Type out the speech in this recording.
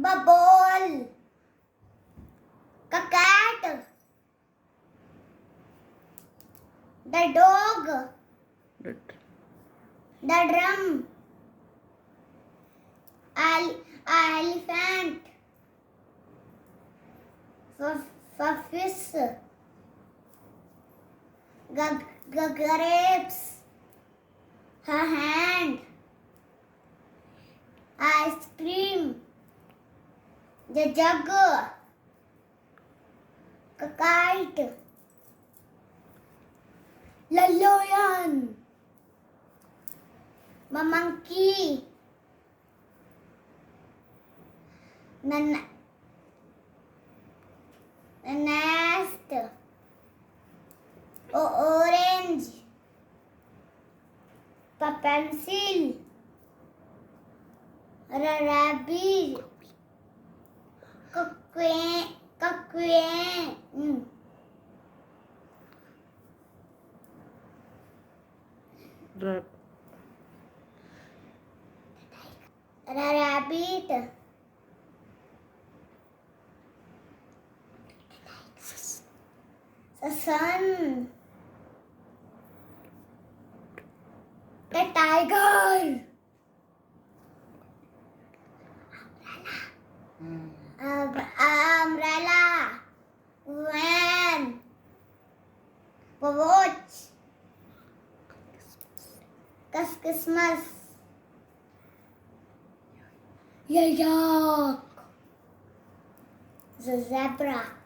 ball, the cat, the dog, the drum, elephant, fish, grapes, her hand, ice cream, the jug, kite, the lion, the monkey, the nest, orange, the pencil, the rabbit, quack. Rat. The rabbit, the sun, the tiger, umbrella, van, watch, Christmas, yak, the zebra.